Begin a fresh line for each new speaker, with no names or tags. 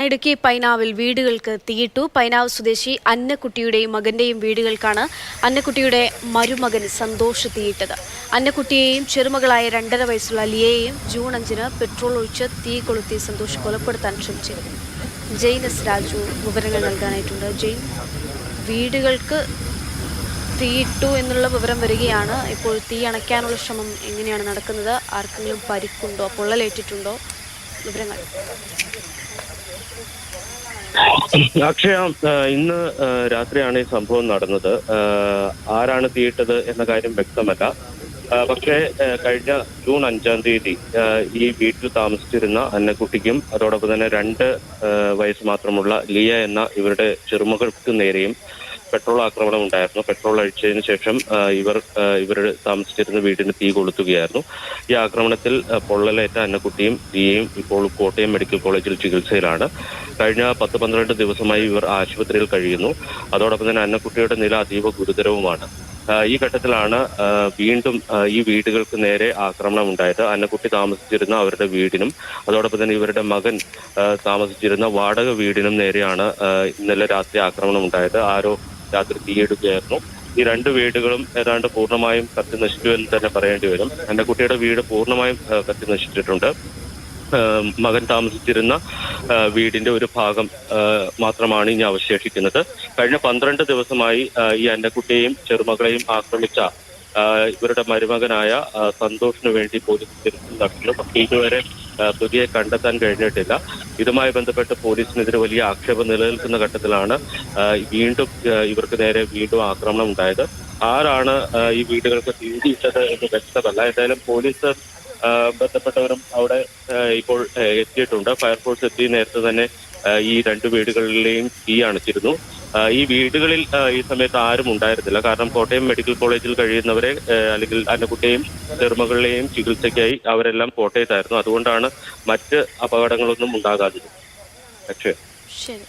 ഇടുക്കി പൈനാവിൽ വീടുകൾക്ക് തീയിട്ടു. പൈനാവ് സ്വദേശി അന്നക്കുട്ടിയുടെയും മകന്റെയും വീടുകൾക്കാണ് അന്നക്കുട്ടിയുടെ മരുമകൻ സന്തോഷ് തീയിട്ടത്. അന്നക്കുട്ടിയെയും ചെറുമകളായ 2.5 വയസ്സുള്ള ലിയയെയും ജൂൺ 5-ന് പെട്രോൾ ഒഴിച്ച് തീ കൊളുത്തി സന്തോഷ് കൊലപ്പെടുത്താൻ ശ്രമിച്ചിരുന്നു. ജെയിൻ എസ് രാജു വിവരങ്ങൾ നൽകാനായിട്ടുണ്ട്. ജെയിൻ, വീടുകൾക്ക് തീയിട്ടു എന്നുള്ള വിവരം വരികയാണ്. ഇപ്പോൾ തീ അണയ്ക്കാനുള്ള ശ്രമം എങ്ങനെയാണ് നടക്കുന്നത്? ആർക്കെങ്കിലും പരിക്കുണ്ടോ, പൊള്ളലേറ്റിട്ടുണ്ടോ? വിവരങ്ങൾ.
അക്ഷയ, ഇന്ന് രാത്രിയാണ് ഈ സംഭവം നടന്നത്. ആരാണ് തീയിട്ടത് എന്ന കാര്യം വ്യക്തമല്ല. പക്ഷേ കഴിഞ്ഞ ജൂൺ 5-ാം തീയതി ഈ വീട്ടിൽ താമസിച്ചിരുന്ന അന്നക്കുട്ടിക്കും അതോടൊപ്പം തന്നെ 2 വയസ്സ് മാത്രമുള്ള ലിയ എന്ന ഇവരുടെ ചെറുമകൾക്ക് നേരെയും പെട്രോൾ ആക്രമണം ഉണ്ടായിരുന്നു. പെട്രോൾ അഴിച്ചതിന് ശേഷം ഇവർ താമസിച്ചിരുന്ന വീടിന് തീ കൊളുത്തുകയായിരുന്നു. ഈ ആക്രമണത്തിൽ പൊള്ളലേറ്റ അന്നക്കുട്ടിയും ലിയയും ഇപ്പോൾ കോട്ടയം മെഡിക്കൽ കോളേജിൽ ചികിത്സയിലാണ്. കഴിഞ്ഞ 10-12 ദിവസമായി ഇവർ ആശുപത്രിയിൽ കഴിയുന്നു. അതോടൊപ്പം തന്നെ അന്നക്കുട്ടിയുടെ നില അതീവ ഗുരുതരവുമാണ്. ഈ ഘട്ടത്തിലാണ് വീണ്ടും ഈ വീടുകൾക്ക് നേരെ ആക്രമണം ഉണ്ടായത്. അന്നക്കുട്ടി താമസിച്ചിരുന്ന അവരുടെ വീടിനും അതോടൊപ്പം തന്നെ ഇവരുടെ മകൻ താമസിച്ചിരുന്ന വാടക വീടിനും നേരെയാണ് ഇന്നലെ രാത്രി ആക്രമണം ഉണ്ടായത്. ആരോ രാത്രി തീയിടുകയായിരുന്നു. ഈ 2 വീടുകളും ഏതാണ്ട് പൂർണ്ണമായും കത്തി നശിച്ചു എന്ന് തന്നെ പറയേണ്ടി വരും. അന്നക്കുട്ടിയുടെ വീട് പൂർണ്ണമായും കത്തി നശിച്ചിട്ടുണ്ട്. മകൻ താമസിച്ചിരുന്ന വീടിന്റെ ഒരു ഭാഗം മാത്രമാണ് ഇനി അവശേഷിക്കുന്നത്. കഴിഞ്ഞ 12 ദിവസമായി ഈ അന്നക്കുട്ടിയെയും ചെറുമകളെയും ആക്രമിച്ച ഇവരുടെ മരുമകനായ സന്തോഷിന് വേണ്ടി പോലീസ് തിരച്ചിൽ നടത്തുന്നു. പക്ഷേ ഇതുവരെ പ്രതിയെ കണ്ടെത്താൻ കഴിഞ്ഞിട്ടില്ല. ഇതുമായി ബന്ധപ്പെട്ട് പോലീസിനെതിരെ വലിയ ആക്ഷേപം നിലനിൽക്കുന്ന ഘട്ടത്തിലാണ് വീണ്ടും ഇവർക്ക് നേരെ വീണ്ടും ആക്രമണം ഉണ്ടായത്. ആരാണ് ഈ വീടുകൾക്ക് തീയിട്ടത് എന്ന് വ്യക്തമല്ല. എന്തായാലും പോലീസ് ബന്ധപ്പെട്ടവരും അവിടെ ഇപ്പോൾ എത്തിയിട്ടുണ്ട്. ഫയർഫോഴ്സ് എത്തി നേരത്തെ തന്നെ ഈ 2 വീടുകളിലെയും തീ അണച്ചിരുന്നു. ഈ വീടുകളിൽ ഈ സമയത്ത് ആരും ഉണ്ടായിരുന്നില്ല. കാരണം കോട്ടയം മെഡിക്കൽ കോളേജിൽ കഴിയുന്നവരെ അല്ലെങ്കിൽ അന്നക്കുട്ടിയെയും ചെറുമകളിലെയും ചികിത്സയ്ക്കായി അവരെല്ലാം കോട്ടയത്തായിരുന്നു. അതുകൊണ്ടാണ് മറ്റ് അപകടങ്ങളൊന്നും ഉണ്ടാകാതിരുന്നത്. പക്ഷേ
ശരി.